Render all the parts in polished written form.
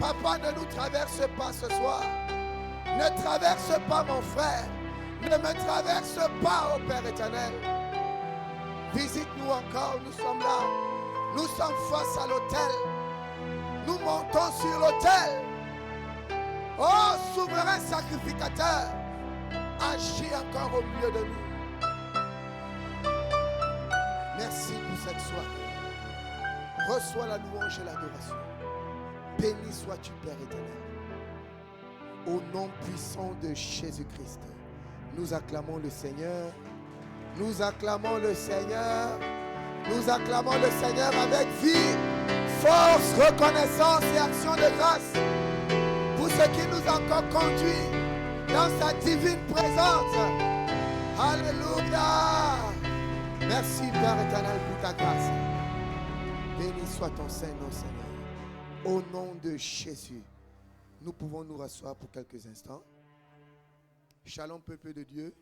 Papa, ne nous traverse pas ce soir. Ne traverse pas mon frère. Ne me traverse pas, ô Père éternel. Visite-nous encore, nous sommes là. Nous sommes face à l'autel. Nous montons sur l'autel. Oh, souverain sacrificateur, agis encore au milieu de nous. Merci pour cette soirée. Reçois la louange et l'adoration. Béni sois-tu, Père éternel. Au nom puissant de Jésus-Christ, nous acclamons le Seigneur. Nous acclamons le Seigneur. Nous acclamons le Seigneur avec vie, force, reconnaissance et action de grâce pour ce qui nous a encore conduits dans sa divine présence. Alléluia. Merci Père éternel pour ta grâce. Béni soit ton Saint-Nom, Seigneur. Au nom de Jésus, nous pouvons nous rasseoir pour quelques instants. Shalom peuple de Dieu.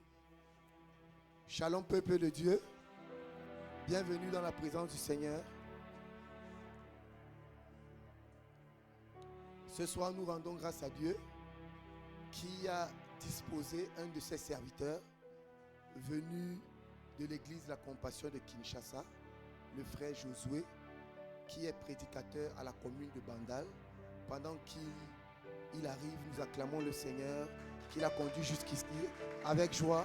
Shalom peuple de Dieu. Bienvenue dans la présence du Seigneur. Ce soir, nous rendons grâce à Dieu qui a disposé un de ses serviteurs venu de l'église La Compassion de Kinshasa, le frère Josué, qui est prédicateur à la commune de Bandal. Pendant qu'il arrive, nous acclamons le Seigneur qui l'a conduit jusqu'ici avec joie.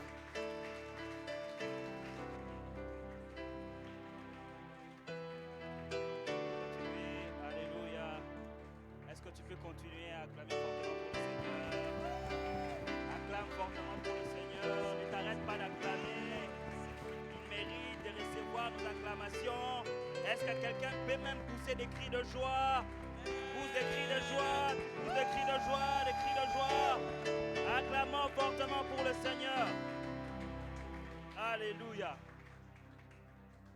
Continuer à acclamer fortement pour le Seigneur. Acclame fortement pour le Seigneur. Ne t'arrête pas d'acclamer. Il mérite de recevoir nos acclamations. Est-ce que quelqu'un peut même pousser des cris de joie? Pousse des cris de joie. Pousse des cris de joie. Des cris de joie. Acclamons fortement pour le Seigneur. Alléluia.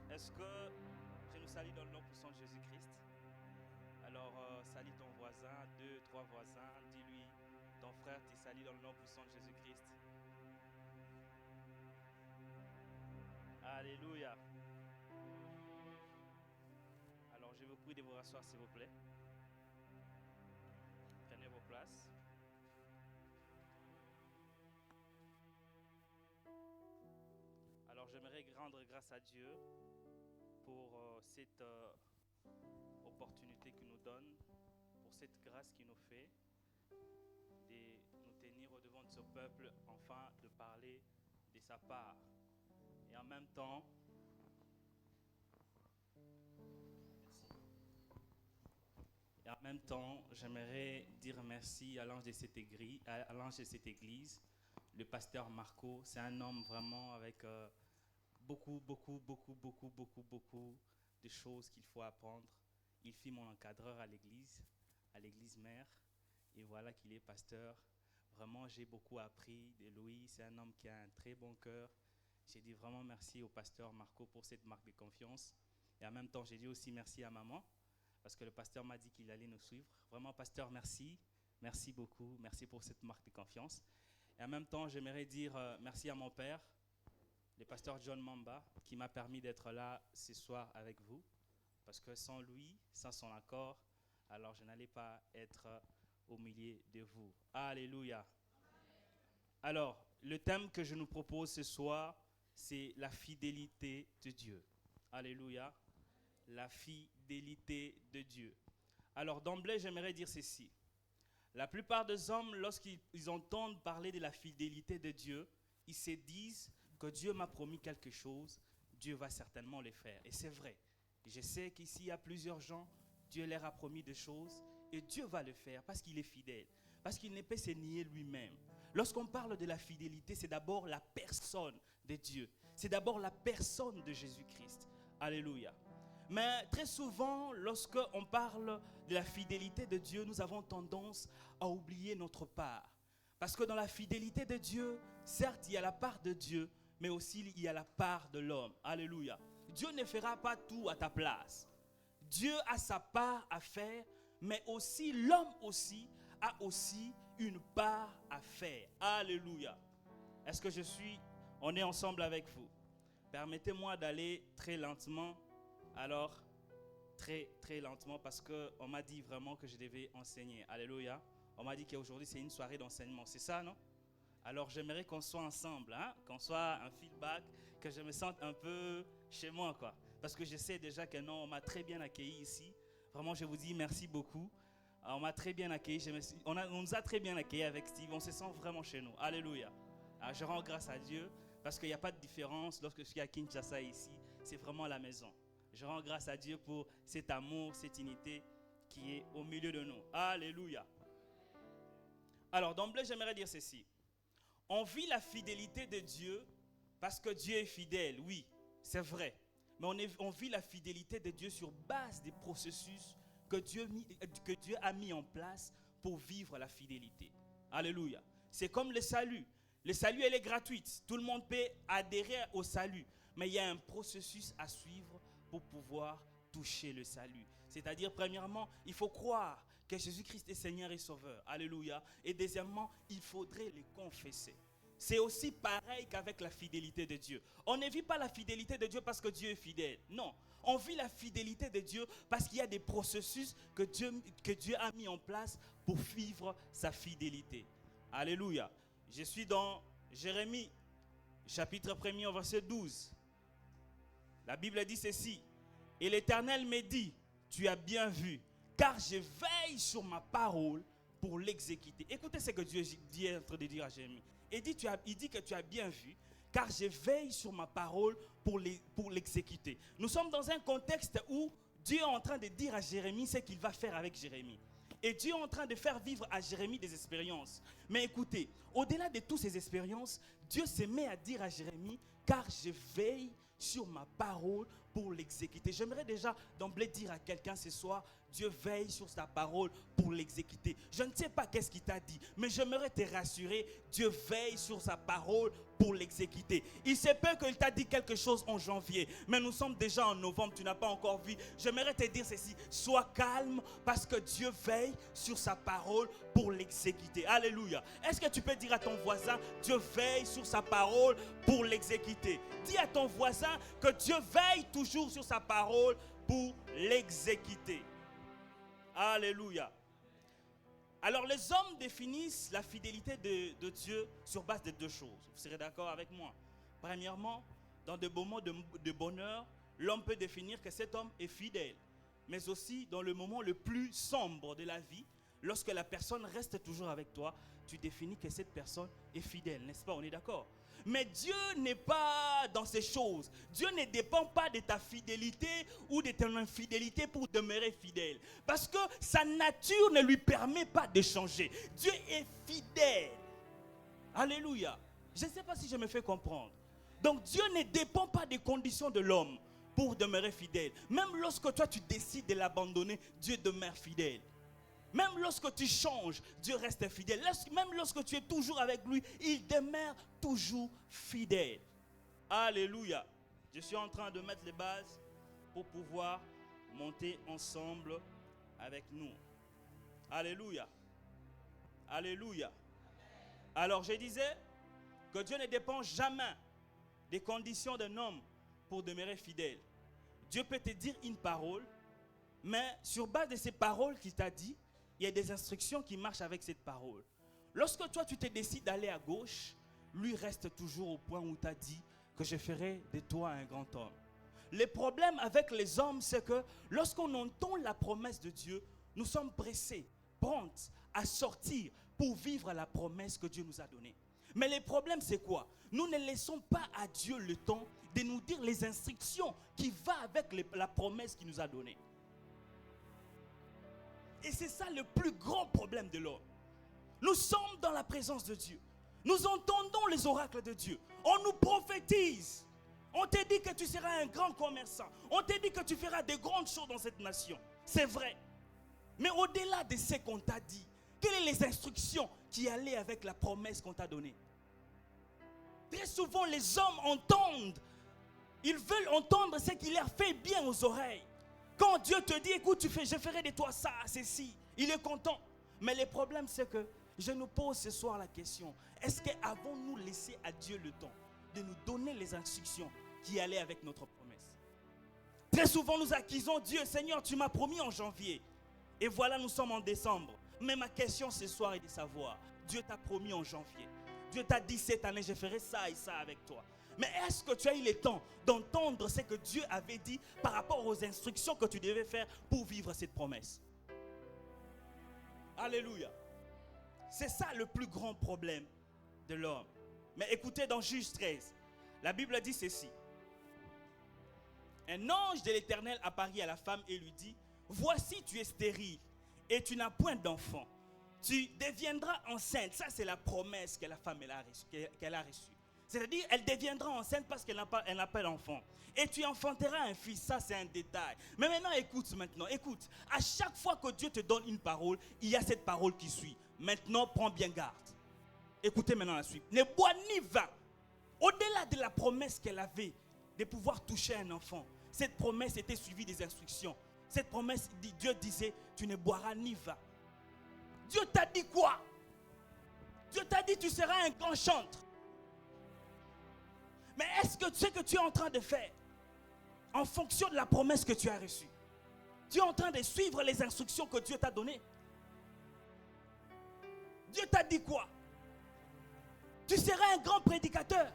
Est-ce que je nous salue dans le nom puissant de Jésus-Christ? Alors, salue ton voisin, 2, 3 voisins, dis-lui, ton frère te salue dans le nom puissant de Jésus-Christ. Alléluia. Alors, je vous prie de vous rasseoir, s'il vous plaît. Prenez vos places. Alors, j'aimerais rendre grâce à Dieu pour cette opportunité qu'il nous donne, pour cette grâce qu'il nous fait de nous tenir au devant de ce peuple, enfin de parler de sa part. Et en même temps, j'aimerais dire merci à l'ange de cette église, le pasteur Marco. C'est un homme vraiment avec beaucoup de choses qu'il faut apprendre. Il fut mon encadreur à l'église mère, et voilà qu'il est pasteur. Vraiment, j'ai beaucoup appris de lui. C'est un homme qui a un très bon cœur. J'ai dit vraiment merci au pasteur Marco pour cette marque de confiance. Et en même temps, j'ai dit aussi merci à maman, parce que le pasteur m'a dit qu'il allait nous suivre. Vraiment, pasteur, merci. Merci beaucoup. Merci pour cette marque de confiance. Et en même temps, j'aimerais dire merci à mon père, le pasteur John Mamba, qui m'a permis d'être là ce soir avec vous. Parce que sans lui, sans son accord, alors je n'allais pas être au milieu de vous. Alléluia. Alors, le thème que je nous propose ce soir, c'est la fidélité de Dieu. Alléluia. La fidélité de Dieu. Alors, d'emblée, j'aimerais dire ceci. La plupart des hommes, lorsqu'ils entendent parler de la fidélité de Dieu, ils se disent que Dieu m'a promis quelque chose, Dieu va certainement le faire. Et c'est vrai. Je sais qu'ici, il y a plusieurs gens, Dieu leur a promis des choses et Dieu va le faire parce qu'il est fidèle, parce qu'il ne peut se nier lui-même. Lorsqu'on parle de la fidélité, c'est d'abord la personne de Dieu. C'est d'abord la personne de Jésus-Christ. Alléluia. Mais très souvent, lorsqu'on parle de la fidélité de Dieu, nous avons tendance à oublier notre part. Parce que dans la fidélité de Dieu, certes, il y a la part de Dieu, mais aussi il y a la part de l'homme. Alléluia. Dieu ne fera pas tout à ta place. Dieu a sa part à faire, mais aussi l'homme aussi a aussi une part à faire. Alléluia. Est-ce que on est ensemble avec vous? Permettez-moi d'aller très lentement. Alors, très, très lentement parce qu'on m'a dit vraiment que je devais enseigner. Alléluia. On m'a dit qu'aujourd'hui, c'est une soirée d'enseignement. C'est ça, non? Alors, j'aimerais qu'on soit ensemble, hein? Qu'on soit un feedback, que je me sente un peu chez moi, quoi. Parce que je sais déjà que non, on m'a très bien accueilli ici. Vraiment, je vous dis merci beaucoup. On m'a très bien accueilli. On nous a très bien accueillis avec Steve. On se sent vraiment chez nous. Alléluia. Alors, je rends grâce à Dieu parce qu'il n'y a pas de différence lorsque je suis à Kinshasa ici. C'est vraiment la maison. Je rends grâce à Dieu pour cet amour, cette unité qui est au milieu de nous. Alléluia. Alors, d'emblée, j'aimerais dire ceci. On vit la fidélité de Dieu parce que Dieu est fidèle. Oui, c'est vrai. Mais on vit la fidélité de Dieu sur base des processus que Dieu a mis en place pour vivre la fidélité. Alléluia. C'est comme le salut. Le salut, elle est gratuite. Tout le monde peut adhérer au salut. Mais il y a un processus à suivre pour pouvoir toucher le salut. C'est-à-dire, premièrement, il faut croire que Jésus-Christ est Seigneur et Sauveur. Alléluia. Et deuxièmement, il faudrait le confesser. C'est aussi pareil qu'avec la fidélité de Dieu. On ne vit pas la fidélité de Dieu parce que Dieu est fidèle. Non. On vit la fidélité de Dieu parce qu'il y a des processus que Dieu a mis en place pour vivre sa fidélité. Alléluia. Je suis dans Jérémie, chapitre 1er, verset 12. La Bible dit ceci. Et l'Éternel me dit, tu as bien vu, car je veille sur ma parole pour l'exécuter. Écoutez ce que Dieu est en train de dire à Jérémie. Il dit que tu as bien vu, car je veille sur ma parole pour l'exécuter. Nous sommes dans un contexte où Dieu est en train de dire à Jérémie ce qu'il va faire avec Jérémie. Et Dieu est en train de faire vivre à Jérémie des expériences. Mais écoutez, au-delà de toutes ces expériences, Dieu se met à dire à Jérémie, car je veille sur ma parole pour l'exécuter. J'aimerais déjà d'emblée dire à quelqu'un ce soir, Dieu veille sur sa parole pour l'exécuter. Je ne sais pas qu'est-ce qu'il t'a dit, mais j'aimerais te rassurer, Dieu veille sur sa parole pour l'exécuter. Il se peut qu'il t'a dit quelque chose en janvier, mais nous sommes déjà en novembre, tu n'as pas encore vu. J'aimerais te dire ceci, sois calme parce que Dieu veille sur sa parole pour l'exécuter. Alléluia. Est-ce que tu peux dire à ton voisin, Dieu veille sur sa parole pour l'exécuter? Dis à ton voisin que Dieu veille toujours sur sa parole pour l'exécuter. Alléluia. Alors les hommes définissent la fidélité de Dieu sur base de deux choses. Vous serez d'accord avec moi? Premièrement, dans des moments de bonheur, l'homme peut définir que cet homme est fidèle. Mais aussi dans le moment le plus sombre de la vie, lorsque la personne reste toujours avec toi, tu définis que cette personne est fidèle, n'est-ce pas? On est d'accord? Mais Dieu n'est pas dans ces choses. Dieu ne dépend pas de ta fidélité ou de ton infidélité pour demeurer fidèle. Parce que sa nature ne lui permet pas de changer. Dieu est fidèle. Alléluia. Je ne sais pas si je me fais comprendre. Donc Dieu ne dépend pas des conditions de l'homme pour demeurer fidèle. Même lorsque toi tu décides de l'abandonner, Dieu demeure fidèle. Même lorsque tu changes, Dieu reste fidèle. Même lorsque tu es toujours avec lui, il demeure toujours fidèle. Alléluia. Je suis en train de mettre les bases pour pouvoir monter ensemble avec nous. Alléluia. Alléluia. Alors je disais que Dieu ne dépend jamais des conditions d'un homme pour demeurer fidèle. Dieu peut te dire une parole, mais sur base de ces paroles qu'il t'a dit, il y a des instructions qui marchent avec cette parole. Lorsque toi tu te décides d'aller à gauche, lui reste toujours au point où tu as dit que je ferai de toi un grand homme. Le problème avec les hommes, c'est que lorsqu'on entend la promesse de Dieu, nous sommes pressés, prompts à sortir pour vivre la promesse que Dieu nous a donnée. Mais le problème, c'est quoi? Nous ne laissons pas à Dieu le temps de nous dire les instructions qui vont avec la promesse qu'il nous a donnée. Et c'est ça le plus grand problème de l'homme. Nous sommes dans la présence de Dieu. Nous entendons les oracles de Dieu. On nous prophétise. On te dit que tu seras un grand commerçant. On te dit que tu feras de grandes choses dans cette nation. C'est vrai. Mais au-delà de ce qu'on t'a dit, quelles sont les instructions qui allaient avec la promesse qu'on t'a donnée? Très souvent, les hommes entendent. Ils veulent entendre ce qui leur fait bien aux oreilles. Quand Dieu te dit, écoute, je ferai de toi ça, ceci, il est content. Mais le problème, c'est que je nous pose ce soir la question, est-ce qu'avons-nous laissé à Dieu le temps de nous donner les instructions qui allaient avec notre promesse? Très souvent, nous accusons Dieu. Seigneur, tu m'as promis en janvier. Et voilà, nous sommes en décembre. Mais ma question ce soir est de savoir, Dieu t'a promis en janvier. Dieu t'a dit cette année, je ferai ça et ça avec toi. Mais est-ce que tu as eu le temps d'entendre ce que Dieu avait dit par rapport aux instructions que tu devais faire pour vivre cette promesse? Alléluia. C'est ça le plus grand problème de l'homme. Mais écoutez dans Juge 13, la Bible dit ceci. Un ange de l'Éternel apparut à la femme et lui dit, voici tu es stérile et tu n'as point d'enfant. Tu deviendras enceinte. Ça c'est la promesse que la femme qu'elle a reçue. C'est-à-dire elle deviendra enceinte parce qu'elle n'a pas d'enfant. Et tu enfanteras un fils. Ça c'est un détail. Mais maintenant écoute. À chaque fois que Dieu te donne une parole, il y a cette parole qui suit. Maintenant prends bien garde. Écoutez maintenant la suite. Ne bois ni vin. Au-delà de la promesse qu'elle avait de pouvoir toucher un enfant, cette promesse était suivie des instructions. Cette promesse, Dieu disait, tu ne boiras ni vin. Dieu t'a dit quoi? Dieu t'a dit, tu seras un grand chantre. Mais est-ce que tu sais que tu es en train de faire en fonction de la promesse que tu as reçue? Tu es en train de suivre les instructions que Dieu t'a données. Dieu t'a dit quoi? Tu seras un grand prédicateur.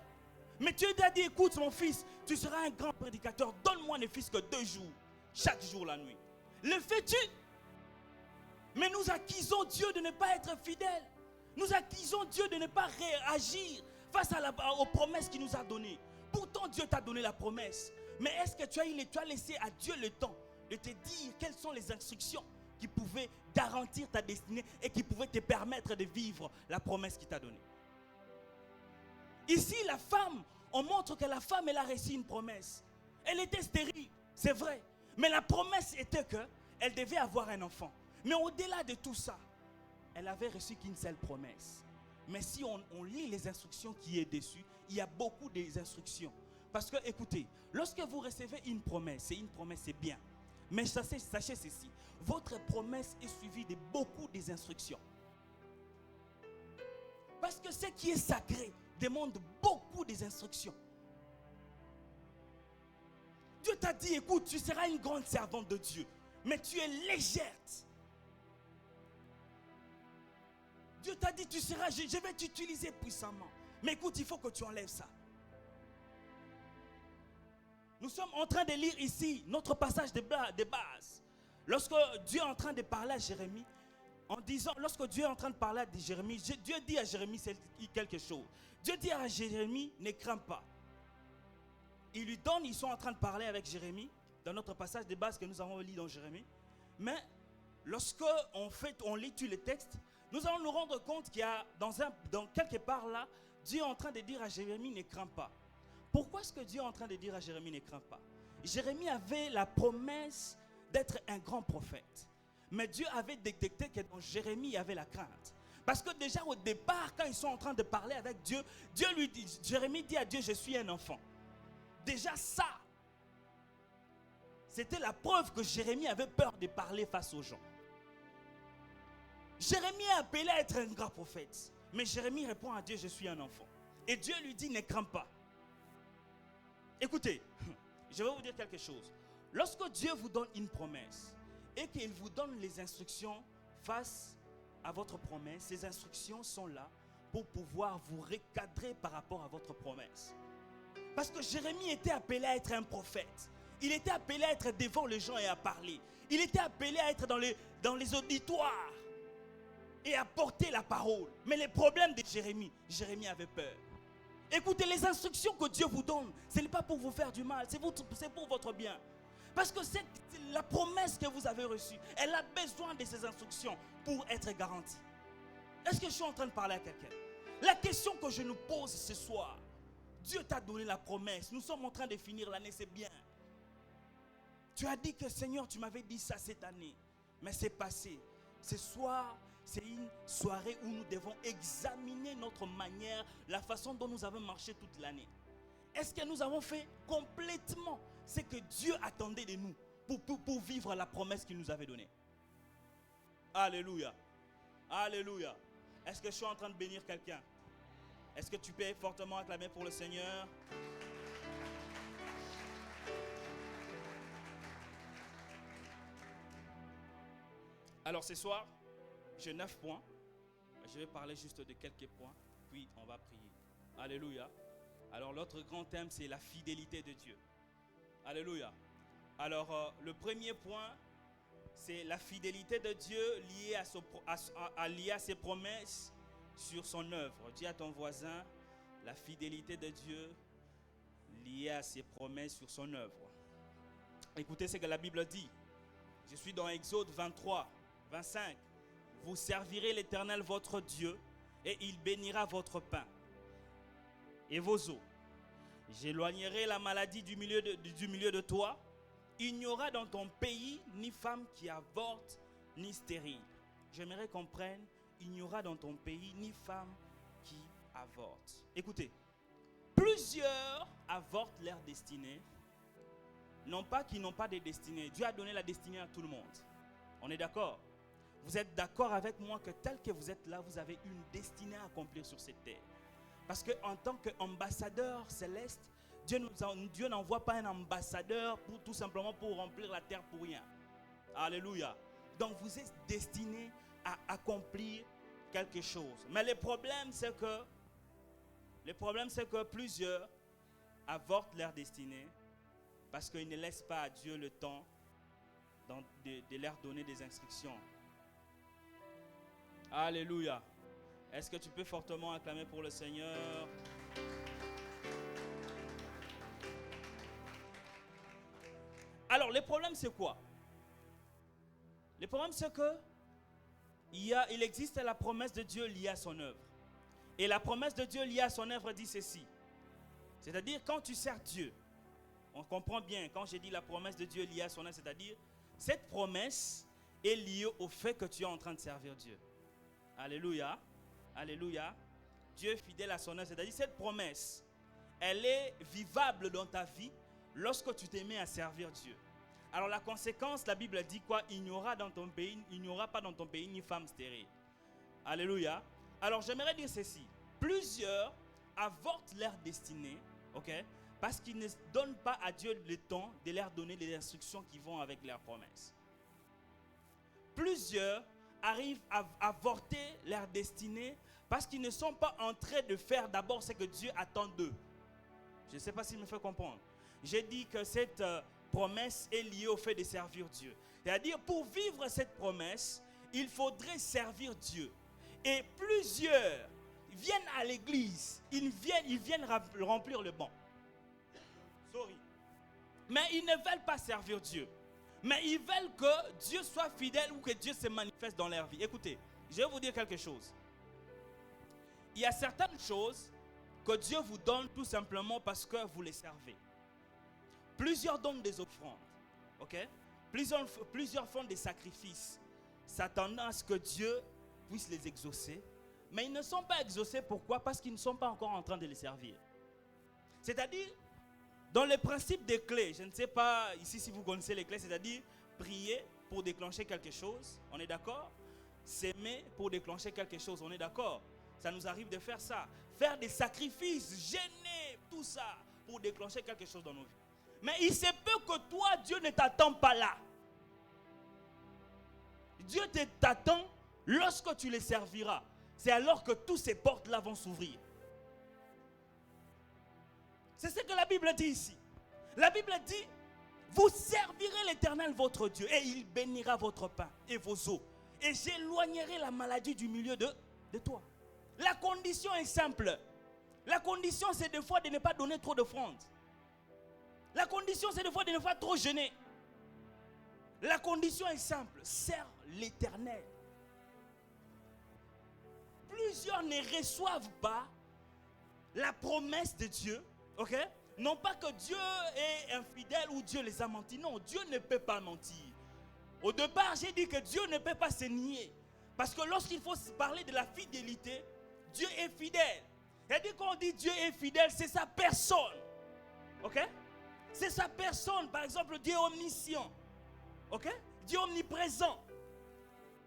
Mais Dieu t'a dit, écoute mon fils, tu seras un grand prédicateur. Donne-moi ne fût-ce que 2 jours, chaque jour la nuit. Le fais-tu? Mais nous accusons Dieu de ne pas être fidèle. Nous accusons Dieu de ne pas réagir face aux promesses qu'il nous a données. Pourtant Dieu t'a donné la promesse. Mais est-ce que tu as laissé à Dieu le temps de te dire quelles sont les instructions qui pouvaient garantir ta destinée et qui pouvaient te permettre de vivre la promesse qu'il t'a donnée? Ici, la femme, on montre que la femme, elle a reçu une promesse. Elle était stérile, c'est vrai. Mais la promesse était qu'elle devait avoir un enfant. Mais au-delà de tout ça, elle avait reçu qu'une seule promesse. Mais si on lit les instructions qui est dessus, il y a beaucoup d'instructions. Parce que, écoutez, lorsque vous recevez une promesse, c'est bien. Mais sachez ceci, votre promesse est suivie de beaucoup des instructions. Parce que ce qui est sacré demande beaucoup des instructions. Dieu t'a dit, écoute, tu seras une grande servante de Dieu, mais tu es légère. Dieu t'a dit, je vais t'utiliser puissamment. Mais écoute, il faut que tu enlèves ça. Nous sommes en train de lire ici notre passage de base. Lorsque Dieu est en train de parler à Jérémie, lorsque Dieu est en train de parler à Jérémie, Dieu dit à Jérémie quelque chose. Dieu dit à Jérémie, ne crains pas. Ils sont en train de parler avec Jérémie, dans notre passage de base que nous avons lu dans Jérémie. Mais lorsque on lit tous les textes, nous allons nous rendre compte qu'il y a dans quelque part là, Dieu est en train de dire à Jérémie, ne crains pas. Pourquoi est-ce que Dieu est en train de dire à Jérémie, ne crains pas? Jérémie avait la promesse d'être un grand prophète. Mais Dieu avait détecté que dans Jérémie, il y avait la crainte. Parce que déjà au départ, quand ils sont en train de parler avec Dieu, Jérémie dit à Dieu, je suis un enfant. Déjà ça, c'était la preuve que Jérémie avait peur de parler face aux gens. Jérémie est appelé à être un grand prophète. Mais Jérémie répond à Dieu, je suis un enfant. Et Dieu lui dit, ne crains pas. Écoutez, je vais vous dire quelque chose. Lorsque Dieu vous donne une promesse et qu'il vous donne les instructions face à votre promesse, ces instructions sont là pour pouvoir vous recadrer par rapport à votre promesse. Parce que Jérémie était appelé à être un prophète. Il était appelé à être devant les gens et à parler. Il était appelé à être dans les auditoires et à porter la parole. Mais le problème de Jérémie avait peur. Écoutez, les instructions que Dieu vous donne, ce n'est pas pour vous faire du mal, c'est pour votre bien. Parce que c'est la promesse que vous avez reçue, elle a besoin de ces instructions pour être garantie. Est-ce que je suis en train de parler à quelqu'un? La question que je nous pose ce soir, Dieu t'a donné la promesse, nous sommes en train de finir l'année, c'est bien. Tu as dit que Seigneur, tu m'avais dit ça cette année, mais c'est passé. Ce soir, c'est une soirée où nous devons examiner notre manière, la façon dont nous avons marché toute l'année. Est-ce que nous avons fait complètement ce que Dieu attendait de nous pour vivre la promesse qu'il nous avait donnée? Alléluia. Alléluia. Est-ce que je suis en train de bénir quelqu'un? Est-ce que tu peux fortement acclamer pour le Seigneur? Alors ce soir, j'ai 9 points. Je vais parler juste de quelques points, puis on va prier. Alléluia. Alors l'autre grand thème, c'est la fidélité de Dieu. Alléluia. Alors le premier point, c'est la fidélité de Dieu liée à ses promesses sur son œuvre. Dis à ton voisin, la fidélité de Dieu liée à ses promesses sur son œuvre. Écoutez ce que la Bible dit. Je suis dans Exode 23, 25. Vous servirez l'Éternel votre Dieu et il bénira votre pain et vos eaux. J'éloignerai la maladie du milieu de toi. Il n'y aura dans ton pays ni femme qui avorte ni stérile. J'aimerais qu'on prenne, il n'y aura dans ton pays ni femme qui avorte. Écoutez, plusieurs avortent leur destinée. Non pas qu'ils n'ont pas de destinée. Dieu a donné la destinée à tout le monde. On est d'accord? Vous êtes d'accord avec moi que tel que vous êtes là, vous avez une destinée à accomplir sur cette terre. Parce qu'en tant qu'ambassadeur céleste, Dieu n'envoie pas un ambassadeur tout simplement pour remplir la terre pour rien. Alléluia. Donc vous êtes destiné à accomplir quelque chose. Mais le problème c'est que plusieurs avortent leur destinée parce qu'ils ne laissent pas à Dieu le temps de leur donner des instructions. Alléluia. Est-ce que tu peux fortement acclamer pour le Seigneur? Alors, le problème, c'est quoi? Le problème, c'est que il existe la promesse de Dieu liée à son œuvre. Et la promesse de Dieu liée à son œuvre dit ceci. C'est-à-dire, quand tu sers Dieu, on comprend bien, quand j'ai dit la promesse de Dieu liée à son œuvre, c'est-à-dire, cette promesse est liée au fait que tu es en train de servir Dieu. Alléluia. Alléluia. Dieu est fidèle à son œuvre, c'est-à-dire, cette promesse, elle est vivable dans ta vie lorsque tu t'es mis à servir Dieu. Alors la conséquence, la Bible dit quoi? Il n'y aura pas dans ton pays ni femme stérile. Alléluia. Alors j'aimerais dire ceci. Plusieurs avortent leur destinée, ok, parce qu'ils ne donnent pas à Dieu le temps de leur donner les instructions qui vont avec leurs promesses. Plusieurs arrivent à avorter leur destinée parce qu'ils ne sont pas en train de faire d'abord ce que Dieu attend d'eux. Je ne sais pas s'il me fait comprendre. J'ai dit que cette promesse est liée au fait de servir Dieu. C'est-à-dire, pour vivre cette promesse, il faudrait servir Dieu. Et plusieurs viennent à l'église, ils viennent remplir le banc. Mais ils ne veulent pas servir Dieu. Mais ils veulent que Dieu soit fidèle ou que Dieu se manifeste dans leur vie. Écoutez, je vais vous dire quelque chose. Il y a certaines choses que Dieu vous donne tout simplement parce que vous les servez. Plusieurs donnent des offrandes, ok? Plusieurs font des sacrifices, s'attendant à ce que Dieu puisse les exaucer. Mais ils ne sont pas exaucés, pourquoi? Parce qu'ils ne sont pas encore en train de les servir. C'est-à-dire, dans le principe des clés, je ne sais pas ici si vous connaissez les clés, c'est-à-dire prier pour déclencher quelque chose, on est d'accord? S'aimer pour déclencher quelque chose, on est d'accord? Ça nous arrive de faire ça. Faire des sacrifices, gêner, tout ça, pour déclencher quelque chose dans nos vies. Mais il se peut que toi, Dieu ne t'attend pas là. Dieu t'attend lorsque tu les serviras. C'est alors que toutes ces portes-là vont s'ouvrir. C'est ce que la Bible dit ici. La Bible dit, vous servirez l'Éternel votre Dieu et il bénira votre pain et vos eaux. Et j'éloignerai la maladie du milieu de toi. La condition est simple. La condition, c'est des fois de ne pas donner trop d'offrandes. La condition, c'est des fois de ne pas trop jeûner. La condition est simple. Sers l'Éternel. Plusieurs ne reçoivent pas la promesse de Dieu. Ok? Non pas que Dieu est infidèle ou Dieu les a menti. Non, Dieu ne peut pas mentir. Au départ, j'ai dit que Dieu ne peut pas se nier. Parce que lorsqu'il faut parler de la fidélité, Dieu est fidèle. C'est-à-dire quand on dit Dieu est fidèle, c'est sa personne. Ok? C'est sa personne. Par exemple, Dieu est omniscient. Ok? Dieu est omniprésent.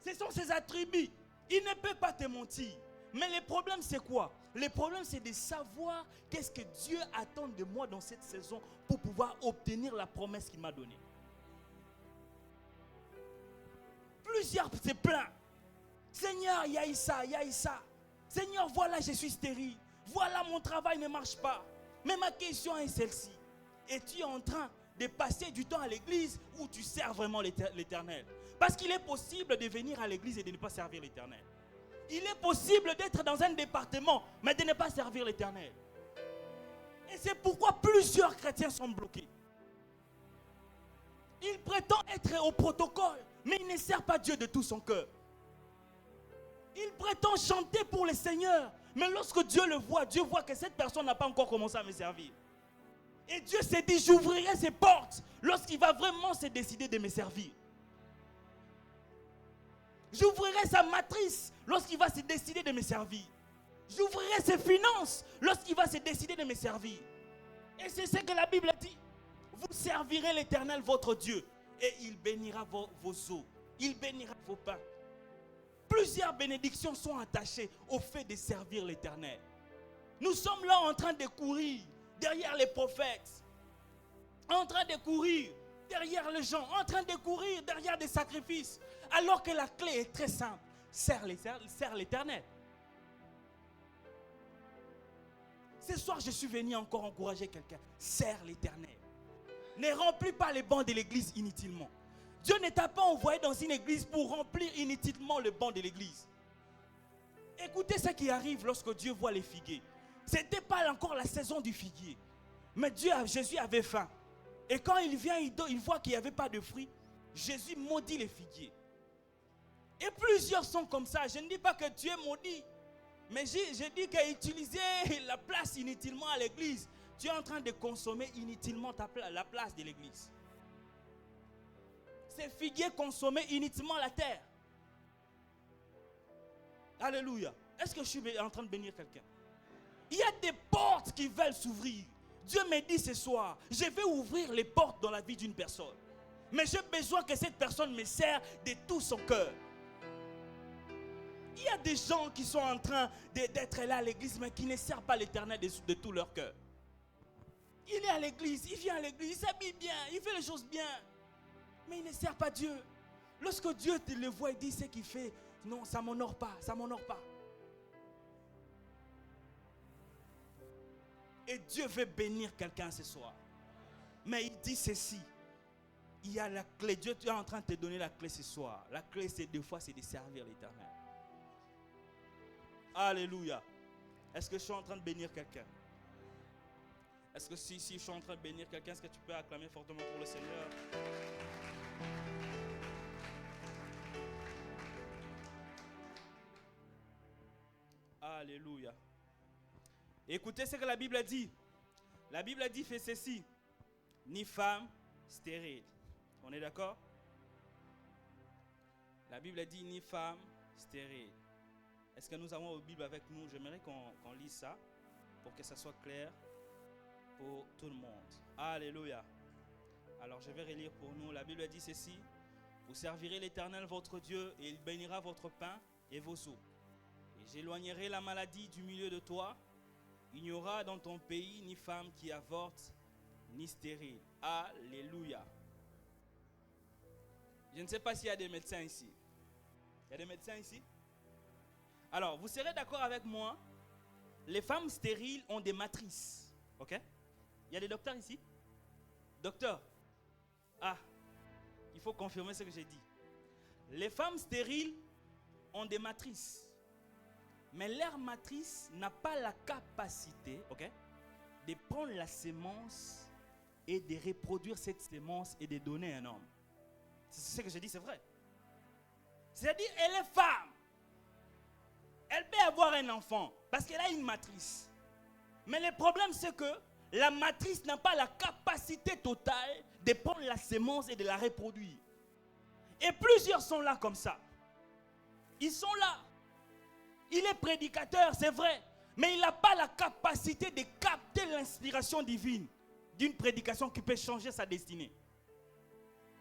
Ce sont ses attributs. Il ne peut pas te mentir. Mais le problème, c'est quoi? Le problème, c'est de savoir qu'est-ce que Dieu attend de moi dans cette saison pour pouvoir obtenir la promesse qu'il m'a donnée. Plusieurs se plaignent. Seigneur, il y a eu ça, il y a eu ça. Seigneur, voilà, je suis stérile. Voilà, mon travail ne marche pas. Mais ma question est celle-ci. Es-tu en train de passer du temps à l'église ou tu sers vraiment l'Éternel? Parce qu'il est possible de venir à l'église et de ne pas servir l'Éternel. Il est possible d'être dans un département, mais de ne pas servir l'Éternel. Et c'est pourquoi plusieurs chrétiens sont bloqués. Il prétend être au protocole, mais il ne sert pas Dieu de tout son cœur. Il prétend chanter pour le Seigneur, mais lorsque Dieu le voit, Dieu voit que cette personne n'a pas encore commencé à me servir. Et Dieu s'est dit, j'ouvrirai ses portes lorsqu'il va vraiment se décider de me servir. J'ouvrirai sa matrice lorsqu'il va se décider de me servir. J'ouvrirai ses finances lorsqu'il va se décider de me servir. Et c'est ce que la Bible dit. Vous servirez l'Éternel votre Dieu et il bénira vos eaux. Il bénira vos pains. Plusieurs bénédictions sont attachées au fait de servir l'Éternel. Nous sommes là en train de courir derrière les prophètes, en train de courir derrière les gens, en train de courir derrière des sacrifices, alors que la clé est très simple. Sers l'Éternel. Ce soir, je suis venu encore encourager quelqu'un. Sers l'Éternel. Ne remplis pas les bancs de l'église inutilement. Dieu ne t'a pas envoyé dans une église pour remplir inutilement le banc de l'église. Écoutez ce qui arrive lorsque Dieu voit les figuiers. Ce n'était pas encore la saison du figuier. Mais Jésus avait faim. Et quand il vient, il voit qu'il n'y avait pas de fruits. Jésus maudit les figuiers. Et plusieurs sont comme ça. Je ne dis pas que Dieu maudit. Mais je dis qu'utiliser la place inutilement à l'église, tu es en train de consommer inutilement la place de l'église. Ces figuiers consommaient inutilement la terre. Alléluia. Est-ce que je suis en train de bénir quelqu'un? Il y a des portes qui veulent s'ouvrir. Dieu me dit ce soir, je vais ouvrir les portes dans la vie d'une personne. Mais j'ai besoin que cette personne me serve de tout son cœur. Il y a des gens qui sont en train d'être là à l'église, mais qui ne servent pas l'Éternel de tout leur cœur. Il est à l'église, il vient à l'église, il s'habille bien, il fait les choses bien. Mais il ne sert pas Dieu. Lorsque Dieu te le voit, il dit ce qu'il fait. Non, ça ne m'honore pas, ça ne m'honore pas. Et Dieu veut bénir quelqu'un ce soir. Mais il dit ceci. Il y a la clé. Dieu est en train de te donner la clé ce soir. La clé, c'est deux fois, c'est de servir l'Éternel. Alléluia. Est-ce que je suis en train de bénir quelqu'un? Est-ce que si je suis en train de bénir quelqu'un, est-ce que tu peux acclamer fortement pour le Seigneur? Alléluia. Écoutez ce que la Bible dit. La Bible dit, fait ceci. Ni femme stérile. On est d'accord? La Bible dit, ni femme stérile. Est-ce que nous avons la Bible avec nous? J'aimerais qu'on lise ça pour que ça soit clair pour tout le monde. Alléluia. Alors je vais relire pour nous. La Bible dit ceci. Vous servirez l'Éternel votre Dieu et il bénira votre pain et vos eaux. Et j'éloignerai la maladie du milieu de toi. Il n'y aura dans ton pays ni femme qui avorte, ni stérile. Alléluia. Je ne sais pas s'il y a des médecins ici. Il y a des médecins ici? Alors, vous serez d'accord avec moi, les femmes stériles ont des matrices. Ok? Il y a des docteurs ici? Docteur? Ah, il faut confirmer ce que j'ai dit. Les femmes stériles ont des matrices. Mais leur matrice n'a pas la capacité, ok, de prendre la sémence et de reproduire cette sémence et de donner un homme. C'est ce que j'ai dit, c'est vrai. C'est-à-dire, elle est femme. Elle peut avoir un enfant parce qu'elle a une matrice. Mais le problème, c'est que la matrice n'a pas la capacité totale de prendre la sémence et de la reproduire. Et plusieurs sont là comme ça. Ils sont là. Il est prédicateur, c'est vrai. Mais il n'a pas la capacité de capter l'inspiration divine d'une prédication qui peut changer sa destinée.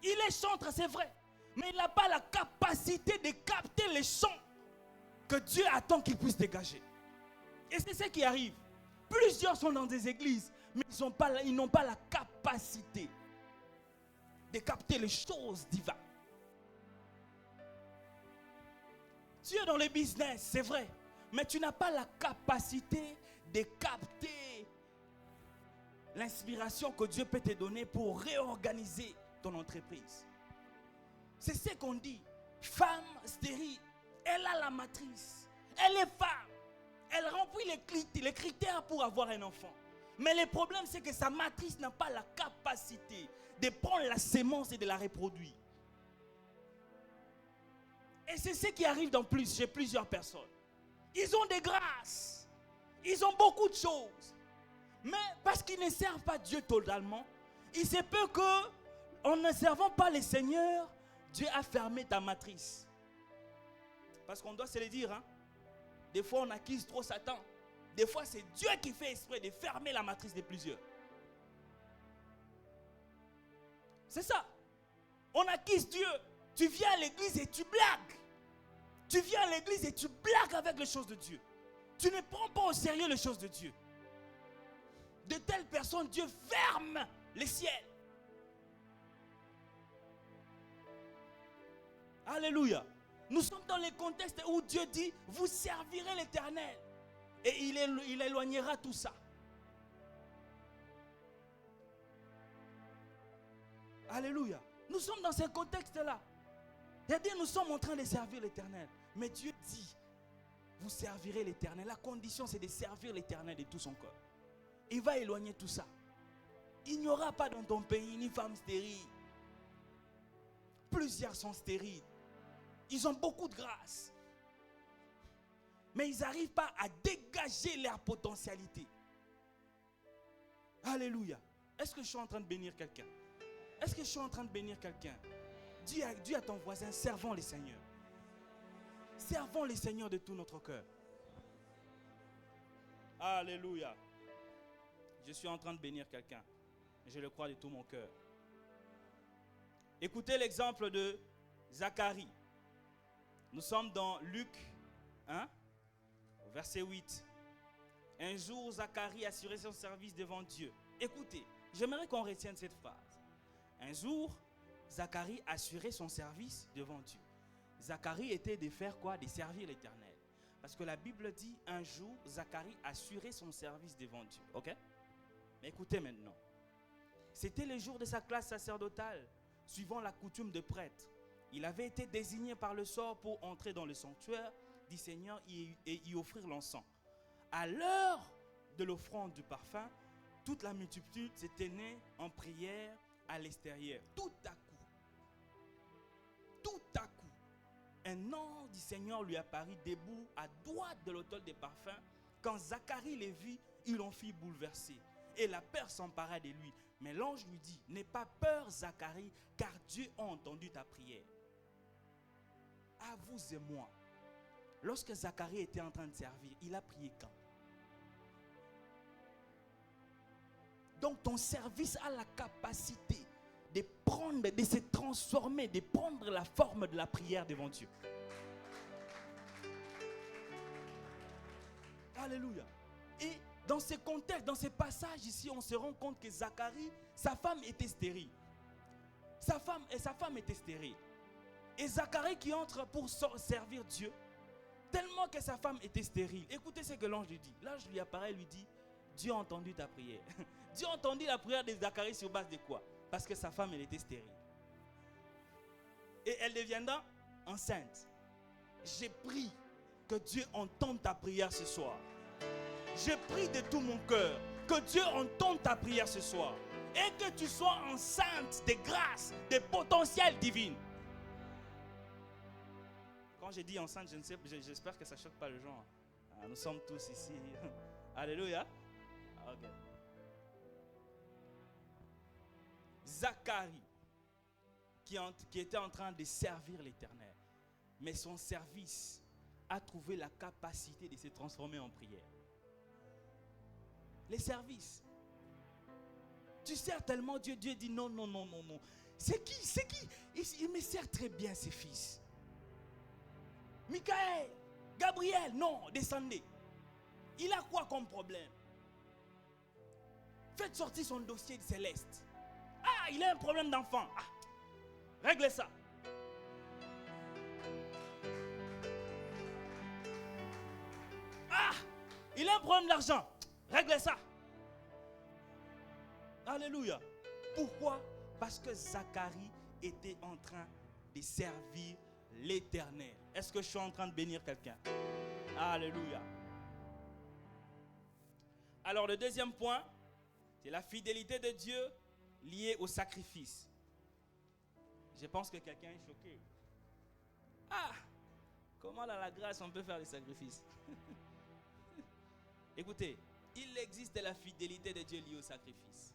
Il est chantre, c'est vrai. Mais il n'a pas la capacité de capter les chants que Dieu attend qu'il puisse dégager. Et c'est ce qui arrive. Plusieurs sont dans des églises, mais ils n'ont pas la capacité de capter les choses divines. Tu es dans le business, c'est vrai. Mais tu n'as pas la capacité de capter l'inspiration que Dieu peut te donner pour réorganiser ton entreprise. C'est ce qu'on dit. Femme stérile, elle a la matrice. Elle est femme. Elle remplit les critères pour avoir un enfant. Mais le problème, c'est que sa matrice n'a pas la capacité de prendre la sémence et de la reproduire. Et c'est ce qui arrive chez plusieurs personnes. Ils ont des grâces. Ils ont beaucoup de choses. Mais parce qu'ils ne servent pas Dieu totalement, il se peut que, en ne servant pas le Seigneur, Dieu a fermé ta matrice. Parce qu'on doit se le dire, hein? Des fois on accuse trop Satan. Des fois c'est Dieu qui fait exprès de fermer la matrice de plusieurs. C'est ça. On accuse Dieu. Tu viens à l'église et tu blagues. Tu viens à l'église et tu blagues avec les choses de Dieu. Tu ne prends pas au sérieux les choses de Dieu. De telles personnes, Dieu ferme les ciels. Alléluia. Nous sommes dans le contexte où Dieu dit, vous servirez l'Éternel. Et il éloignera tout ça. Alléluia. Nous sommes dans ce contexte-là. C'est-à-dire, nous sommes en train de servir l'Éternel. Mais Dieu dit, vous servirez l'Éternel. La condition, c'est de servir l'Éternel de tout son cœur. Il va éloigner tout ça. Il n'y aura pas dans ton pays ni femme stérile. Plusieurs sont stériles. Ils ont beaucoup de grâce. Mais ils n'arrivent pas à dégager leur potentialité. Alléluia. Est-ce que je suis en train de bénir quelqu'un? Est-ce que je suis en train de bénir quelqu'un? Dis à ton voisin, servons les Seigneurs. Servons les Seigneurs de tout notre cœur. Alléluia. Je suis en train de bénir quelqu'un. Je le crois de tout mon cœur. Écoutez l'exemple de Zacharie. Nous sommes dans Luc 1, verset 8. Un jour, Zacharie assurait son service devant Dieu. Écoutez, j'aimerais qu'on retienne cette phrase. Un jour, Zacharie assurait son service devant Dieu. Zacharie était de faire quoi? De servir l'Éternel. Parce que la Bible dit, un jour, Zacharie assurait son service devant Dieu. Ok? Mais écoutez maintenant. C'était le jour de sa classe sacerdotale, suivant la coutume de prêtre. Il avait été désigné par le sort pour entrer dans le sanctuaire du Seigneur et y offrir l'encens. À l'heure de l'offrande du parfum, toute la multitude se tenait en prière à l'extérieur. Tout à coup, un ange du Seigneur lui apparut debout à droite de l'autel des parfums. Quand Zacharie les vit, il en fut bouleversé. Et la peur s'empara de lui. Mais l'ange lui dit, n'aie pas peur Zacharie, car Dieu a entendu ta prière. À vous et moi, lorsque Zacharie était en train de servir, il a prié quand? Donc ton service a la capacité de prendre, de se transformer, de prendre la forme de la prière devant Dieu. Alléluia. Et dans ce contexte, dans ce passage ici, on se rend compte que Zacharie, sa femme était stérile. Sa femme était stérile. Et Zacharie qui entre pour servir Dieu, tellement que sa femme était stérile. Écoutez ce que l'ange lui dit. L'ange lui apparaît et lui dit, Dieu a entendu ta prière. Dieu a entendu la prière de Zacharie sur base de quoi? Parce que sa femme, elle était stérile. Et elle deviendra enceinte. J'ai prié que Dieu entende ta prière ce soir. Je prie de tout mon cœur que Dieu entende ta prière ce soir. Et que tu sois enceinte de grâce, de potentiel divin. Quand je dis enceinte, j'espère que ça ne choque pas les gens. Nous sommes tous ici. Alléluia. Okay. Zacharie, qui était en train de servir l'Éternel, mais son service a trouvé la capacité de se transformer en prière. Les services. Tu sers tellement Dieu, Dieu dit non. C'est qui? Il me sert très bien ses fils. Michael, Gabriel, non, descendez. Il a quoi comme problème? Faites sortir son dossier de Céleste. Ah, il a un problème d'enfant. Ah, réglez ça. Il a un problème d'argent. Règle ça. Alléluia. Pourquoi? Parce que Zacharie était en train de servir l'Éternel. Est-ce que je suis en train de bénir quelqu'un? Alléluia. Alors le deuxième point, c'est la fidélité de Dieu liée au sacrifice. Je pense que quelqu'un est choqué. Ah, comment dans la grâce on peut faire des sacrifices? Écoutez, il existe de la fidélité de Dieu liée au sacrifice.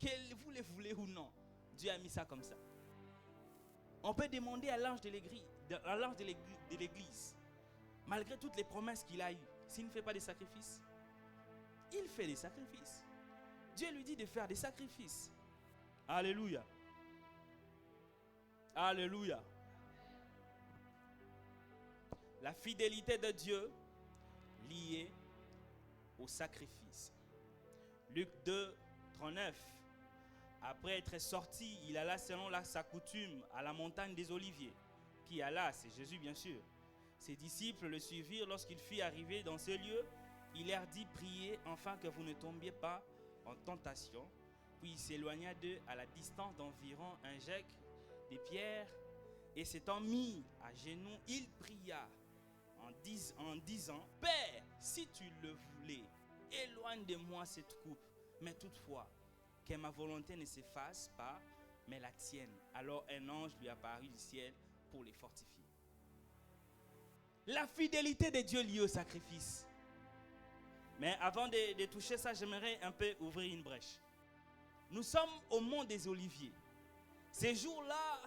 Que vous le voulez ou non, Dieu a mis ça comme ça. On peut demander à l'ange de l'église, malgré toutes les promesses qu'il a eues, s'il ne fait pas des sacrifices, il fait des sacrifices. Dieu lui dit de faire des sacrifices. Alléluia. Alléluia. La fidélité de Dieu liée au sacrifice. Luc 2, 39. Après être sorti, il alla selon sa coutume à la montagne des Oliviers. Qui alla? C'est Jésus bien sûr. Ses disciples le suivirent. Lorsqu'il fut arrivé dans ce lieu, il leur dit: priez afin que vous ne tombiez pas en tentation. Puis il s'éloigna d'eux à la distance d'environ un jeune de pierre, et s'étant mis à genoux, il pria en disant: Père, si tu le voulais, éloigne de moi cette coupe, mais toutefois que ma volonté ne s'efface pas, mais la tienne. Alors un ange lui apparut du ciel pour les fortifier. La fidélité de Dieu liée au sacrifice. Mais avant de toucher ça, j'aimerais un peu ouvrir une brèche. Nous sommes au mont des Oliviers. Ces jours-là,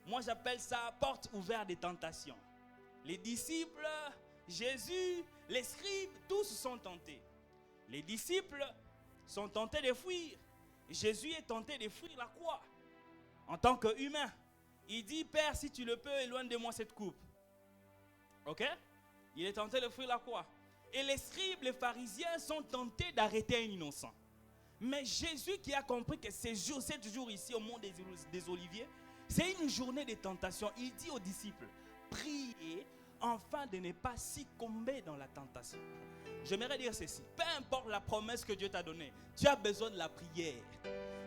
moi j'appelle ça porte ouverte des tentations. Les disciples, Jésus, les scribes, tous sont tentés. Les disciples sont tentés de fuir. Jésus est tenté de fuir la croix. En tant qu'humain, il dit: Père, si tu le peux, éloigne de moi cette coupe. Ok? Il est tenté de fuir la croix. Et les scribes, les pharisiens sont tentés d'arrêter un innocent. Mais Jésus qui a compris que ces jours ici au mont des Oliviers, c'est une journée de tentation. Il dit aux disciples: priez afin de ne pas succomber dans la tentation. J'aimerais dire ceci: peu importe la promesse que Dieu t'a donnée, tu as besoin de la prière.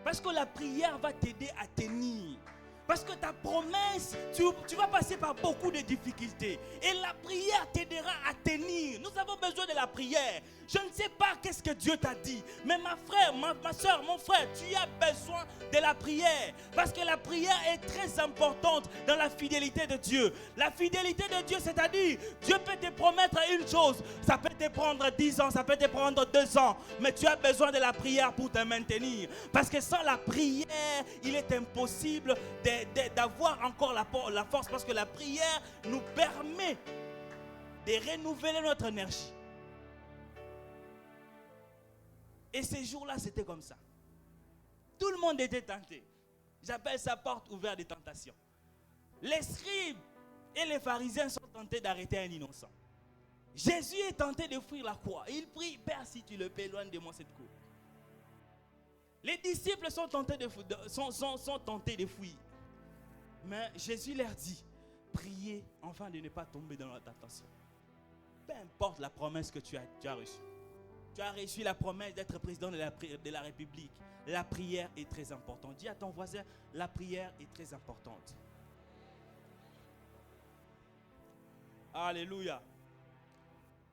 Parce que la prière va t'aider à tenir. Parce que ta promesse, tu vas passer par beaucoup de difficultés. Et la prière t'aidera à tenir. Nous avons besoin de la prière. Je ne sais pas qu'est-ce que Dieu t'a dit. Mais ma frère, ma soeur, mon frère, tu as besoin de la prière. Parce que la prière est très importante dans la fidélité de Dieu. La fidélité de Dieu, c'est-à-dire, Dieu peut te promettre une chose. Ça peut te prendre 10 ans, ça peut te prendre 2 ans. Mais tu as besoin de la prière pour te maintenir. Parce que sans la prière, il est impossible d'avoir encore la force, parce que la prière nous permet de renouveler notre énergie. Et ces jours-là, c'était comme ça. Tout le monde était tenté. J'appelle ça porte ouverte des tentations. Les scribes et les pharisiens sont tentés d'arrêter un innocent. Jésus est tenté de fuir la croix. Il prie: Père, si tu le peux, éloigne de moi cette coupe. Les disciples sont tentés de fuir. Mais Jésus leur dit: priez afin de ne pas tomber dans la tentation. Peu importe la promesse que tu as reçue. Tu as reçu la promesse d'être président de la République. La prière est très importante. Dis à ton voisin: la prière est très importante. Alléluia.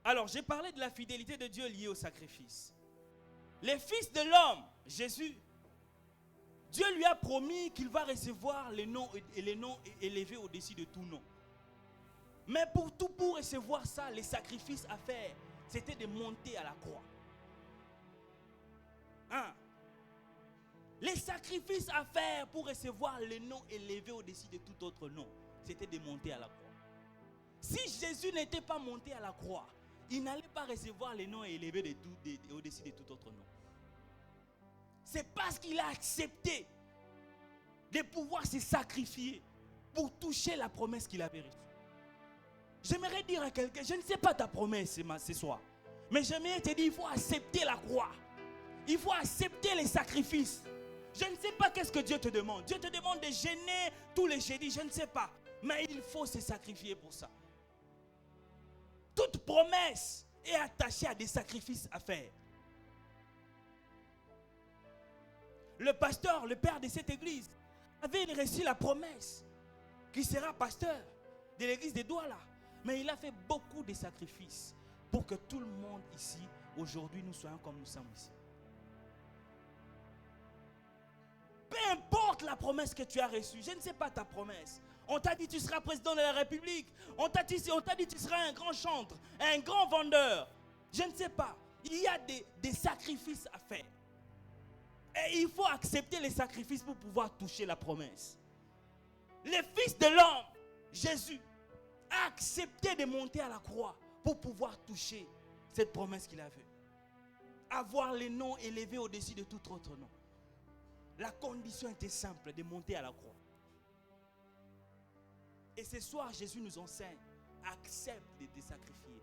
Alors, j'ai parlé de la fidélité de Dieu liée au sacrifice. Les fils de l'homme, Jésus, Dieu lui a promis qu'il va recevoir les noms élevés au-dessus de tout nom. Mais pour recevoir ça, les sacrifices à faire, c'était de monter à la croix. Les sacrifices à faire pour recevoir les noms élevés au-dessus de tout autre nom, c'était de monter à la croix. Si Jésus n'était pas monté à la croix, il n'allait pas recevoir les noms élevés au-dessus de tout autre nom. C'est parce qu'il a accepté de pouvoir se sacrifier pour toucher la promesse qu'il avait reçue. J'aimerais dire à quelqu'un: je ne sais pas ta promesse ce soir, mais j'aimerais te dire: il faut accepter la croix. Il faut accepter les sacrifices. Je ne sais pas qu'est-ce que Dieu te demande. Dieu te demande de jeûner tous les jeudis, je ne sais pas. Mais il faut se sacrifier pour ça. Toute promesse est attaché à des sacrifices à faire. Le pasteur, le père de cette église, avait reçu la promesse qu'il sera pasteur de l'église de Douala. Mais il a fait beaucoup de sacrifices pour que tout le monde ici, aujourd'hui, nous soyons comme nous sommes ici. Peu importe la promesse que tu as reçue, je ne sais pas ta promesse. On t'a dit tu seras président de la République. On t'a dit tu seras un grand chanteur, un grand vendeur. Je ne sais pas. Il y a des sacrifices à faire. Et il faut accepter les sacrifices pour pouvoir toucher la promesse. Le Fils de l'homme, Jésus, a accepté de monter à la croix pour pouvoir toucher cette promesse qu'il avait. Avoir les noms élevés au-dessus de tout autre nom. La condition était simple, de monter à la croix. Et ce soir, Jésus nous enseigne, accepte de te sacrifier.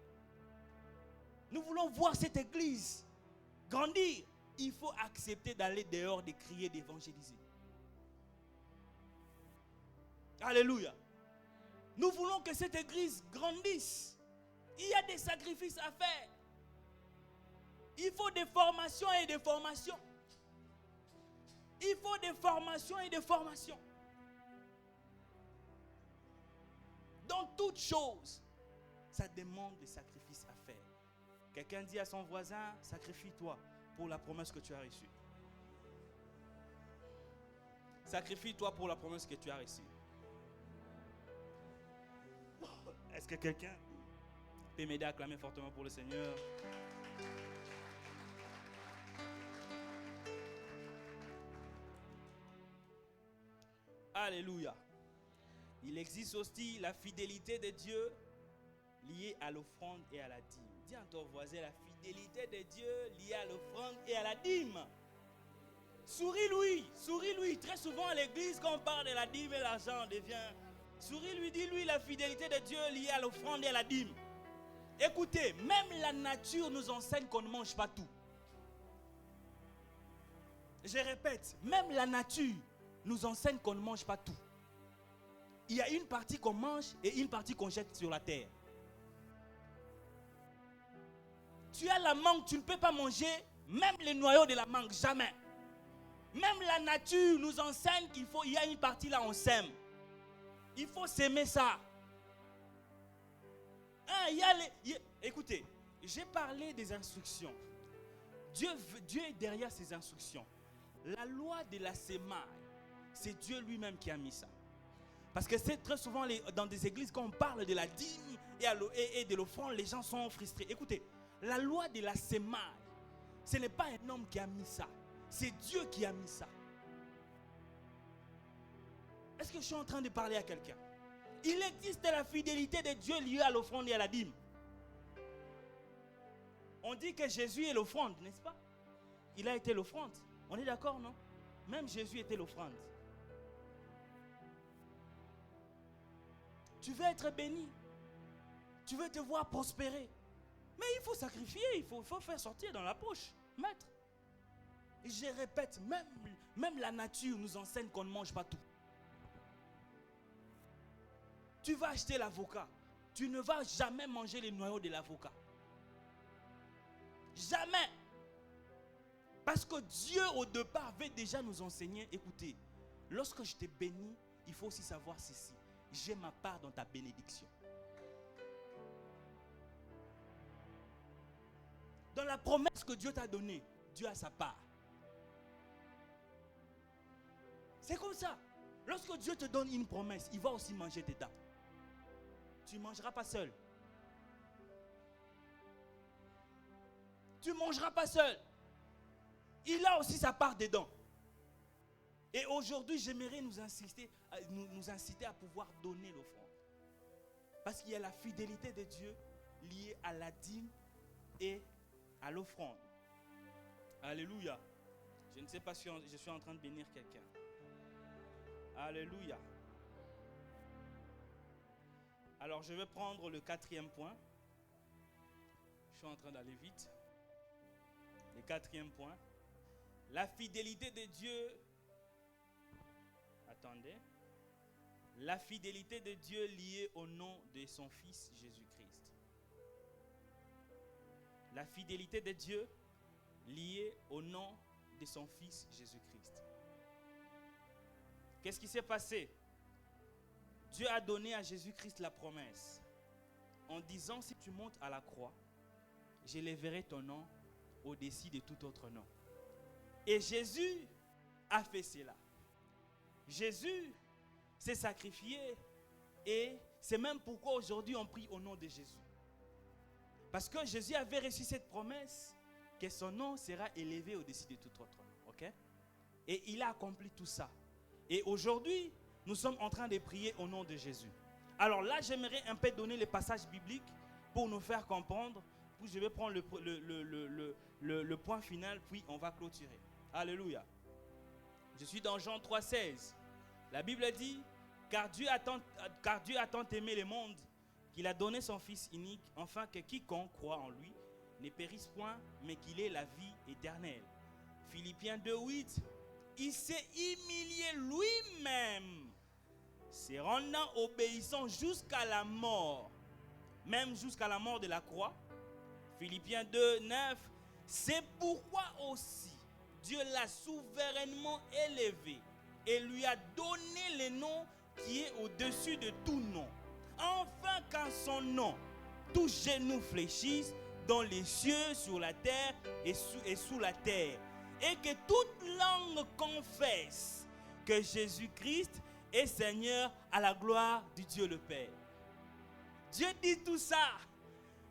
Nous voulons voir cette église grandir. Il faut accepter d'aller dehors, de crier, d'évangéliser. Alléluia. Nous voulons que cette église grandisse. Il y a des sacrifices à faire. Il faut des formations et des formations. Il faut des formations et des formations. Dans toute chose, ça demande des sacrifices à faire. Quelqu'un dit à son voisin, sacrifie-toi pour la promesse que tu as reçue. Sacrifie-toi pour la promesse que tu as reçue. Est-ce que quelqu'un peut m'aider à acclamer fortement pour le Seigneur? Alléluia. Il existe aussi la fidélité de Dieu liée à l'offrande et à la dîme. Dis à ton voisin, la fidélité de Dieu liée à l'offrande et à la dîme. Souris-lui, souris-lui. Très souvent à l'église, quand on parle de la dîme et l'argent, on devient... Souris-lui, dis-lui la fidélité de Dieu liée à l'offrande et à la dîme. Écoutez, même la nature nous enseigne qu'on ne mange pas tout. Je répète, même la nature nous enseigne qu'on ne mange pas tout. Il y a une partie qu'on mange et une partie qu'on jette sur la terre. Tu as la mangue, tu ne peux pas manger même les noyaux de la mangue, jamais. Même la nature nous enseigne il y a une partie là, on sème. Il faut s'aimer ça. Écoutez, j'ai parlé des instructions. Dieu est derrière ces instructions. La loi de la sémaille, c'est Dieu lui-même qui a mis ça. Parce que c'est très souvent dans des églises, quand on parle de la dîme et de l'offrande, les gens sont frustrés. Écoutez, la loi de la sémaille, ce n'est pas un homme qui a mis ça. C'est Dieu qui a mis ça. Est-ce que je suis en train de parler à quelqu'un? Il existe la fidélité de Dieu liée à l'offrande et à la dîme. On dit que Jésus est l'offrande, n'est-ce pas? Il a été l'offrande. On est d'accord, non? Même Jésus était l'offrande. Tu veux être béni. Tu veux te voir prospérer. Mais il faut sacrifier, il faut faire sortir dans la poche. Mettre. Et je répète, même la nature nous enseigne qu'on ne mange pas tout. Tu vas acheter l'avocat. Tu ne vas jamais manger les noyaux de l'avocat. Jamais. Parce que Dieu au départ avait déjà nous enseigné, écoutez, lorsque je te bénis, il faut aussi savoir ceci. J'ai ma part dans ta bénédiction. Dans la promesse que Dieu t'a donnée, Dieu a sa part. C'est comme ça. Lorsque Dieu te donne une promesse, il va aussi manger tes dents. Tu ne mangeras pas seul. Tu ne mangeras pas seul. Il a aussi sa part dedans. Et aujourd'hui, j'aimerais nous inciter à pouvoir donner l'offrande. Parce qu'il y a la fidélité de Dieu liée à la dîme et à l'offrande. Alléluia. Je ne sais pas si je suis en train de bénir quelqu'un. Alléluia. Alors, je vais prendre le 4e point. Je suis en train d'aller vite. Le 4e point. La fidélité de Dieu. Attendez. La fidélité de Dieu liée au nom de son Fils Jésus-Christ. la fidélité de Dieu liée au nom de son Fils Jésus-Christ. Qu'est-ce qui s'est passé? Dieu a donné à Jésus-Christ la promesse en disant, si tu montes à la croix, j'élèverai ton nom au-dessus de tout autre nom. Et Jésus a fait cela. Jésus s'est sacrifié et c'est même pourquoi aujourd'hui on prie au nom de Jésus. Parce que Jésus avait reçu cette promesse que son nom sera élevé au-dessus de tout autre nom. Okay? Et il a accompli tout ça. Et aujourd'hui, nous sommes en train de prier au nom de Jésus. Alors là, j'aimerais un peu donner les passages bibliques pour nous faire comprendre. Puis je vais prendre le point final, puis on va clôturer. Alléluia. Je suis dans Jean 3,16. La Bible dit, car Dieu a tant aimé le monde qu'il a donné son Fils unique, afin que quiconque croit en lui ne périsse point, mais qu'il ait la vie éternelle. Philippiens 2,8. Il s'est humilié lui-même, se rendant obéissant jusqu'à la mort, même jusqu'à la mort de la croix. Philippiens 2,9. C'est pourquoi aussi Dieu l'a souverainement élevé et lui a donné le nom qui est au-dessus de tout nom. Enfin qu'en son nom, tout genou fléchisse dans les cieux, sur la terre et sous la terre. Et que toute langue confesse que Jésus-Christ est Seigneur à la gloire du Dieu le Père. Dieu dit tout ça,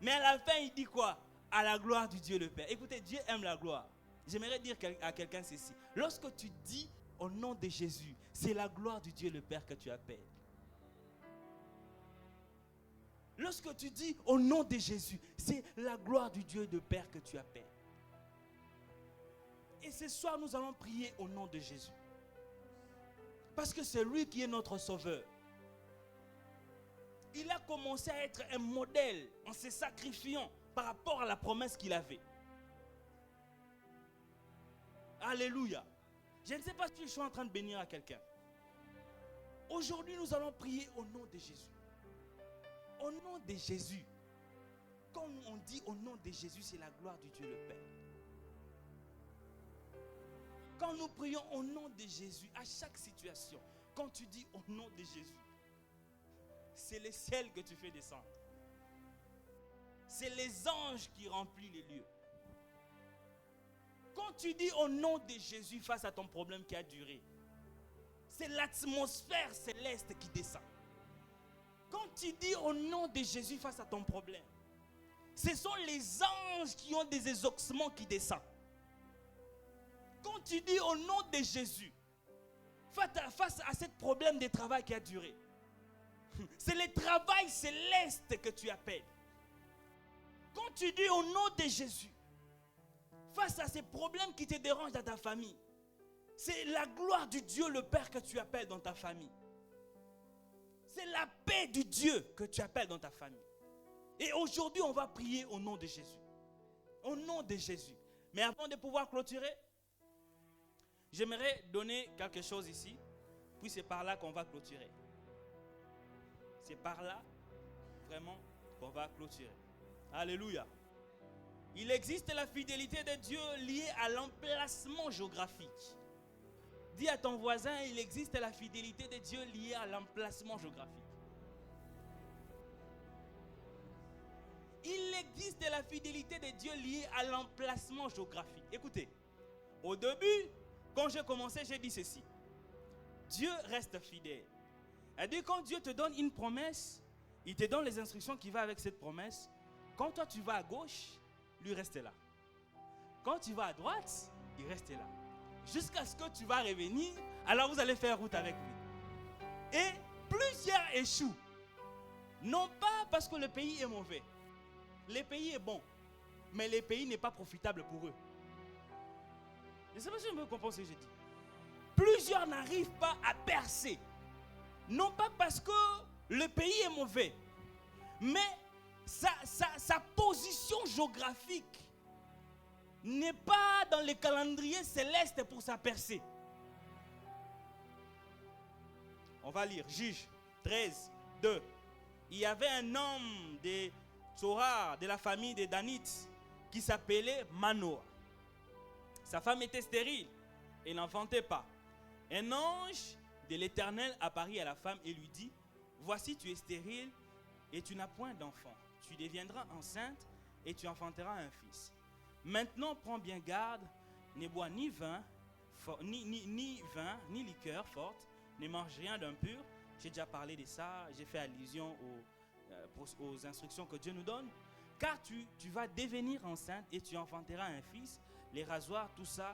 mais à la fin il dit quoi? À la gloire du Dieu le Père. Écoutez, Dieu aime la gloire. J'aimerais dire à quelqu'un ceci. Lorsque tu dis au nom de Jésus, c'est la gloire du Dieu le Père que tu appelles. Lorsque tu dis au nom de Jésus, c'est la gloire du Dieu le Père que tu appelles. Et ce soir, nous allons prier au nom de Jésus. Parce que c'est lui qui est notre sauveur. Il a commencé à être un modèle en se sacrifiant par rapport à la promesse qu'il avait. Alléluia. Je ne sais pas si je suis en train de bénir à quelqu'un. Aujourd'hui, nous allons prier au nom de Jésus. Au nom de Jésus. Quand on dit au nom de Jésus, c'est la gloire du Dieu le Père. Quand nous prions au nom de Jésus, à chaque situation, quand tu dis au nom de Jésus, c'est le ciel que tu fais descendre. C'est les anges qui remplissent les lieux. Quand tu dis au nom de Jésus face à ton problème qui a duré, c'est l'atmosphère céleste qui descend. Quand tu dis au nom de Jésus face à ton problème, ce sont les anges qui ont des exaucements qui descendent. Quand tu dis au nom de Jésus, face à ce problème de travail qui a duré, c'est le travail céleste que tu appelles. Quand tu dis au nom de Jésus, face à ces problèmes qui te dérangent dans ta famille, c'est la gloire du Dieu le Père que tu appelles dans ta famille. C'est la paix du Dieu que tu appelles dans ta famille. Et aujourd'hui, on va prier au nom de Jésus. Au nom de Jésus. Mais avant de pouvoir clôturer, j'aimerais donner quelque chose ici. Puis c'est par là qu'on va clôturer. C'est par là, vraiment, qu'on va clôturer. Alléluia. Il existe la fidélité de Dieu liée à l'emplacement géographique. Dis à ton voisin, il existe la fidélité de Dieu liée à l'emplacement géographique. Il existe la fidélité de Dieu liée à l'emplacement géographique. Écoutez, au début, quand j'ai commencé, j'ai dit ceci. Dieu reste fidèle. C'est-à-dire, quand Dieu te donne une promesse, il te donne les instructions qui vont avec cette promesse. Quand toi tu vas à gauche, lui reste là. Quand tu vas à droite, il reste là. Jusqu'à ce que tu vas revenir, alors vous allez faire route avec lui. Et plusieurs échouent. Non pas parce que le pays est mauvais. Le pays est bon. Mais le pays n'est pas profitable pour eux. Je ne sais pas si je me comprends ce que je dis. Plusieurs n'arrivent pas à percer. Non pas parce que le pays est mauvais. Mais sa position géographique n'est pas dans le calendrier céleste pour sa percée. On va lire Juge 13, 2. Il y avait un homme de Tsorah, de la famille des Danites, qui s'appelait Manoah. Sa femme était stérile et n'enfantait pas. Un ange de l'Éternel apparut à la femme et lui dit, voici tu es stérile et tu n'as point d'enfant. Tu deviendras enceinte et tu enfanteras un fils. Maintenant prends bien garde, ne bois ni vin, ni liqueur forte, ne mange rien d'impur. J'ai déjà parlé de ça, j'ai fait allusion aux instructions que Dieu nous donne. Car tu vas devenir enceinte et tu enfanteras un fils. Les rasoirs, tout ça,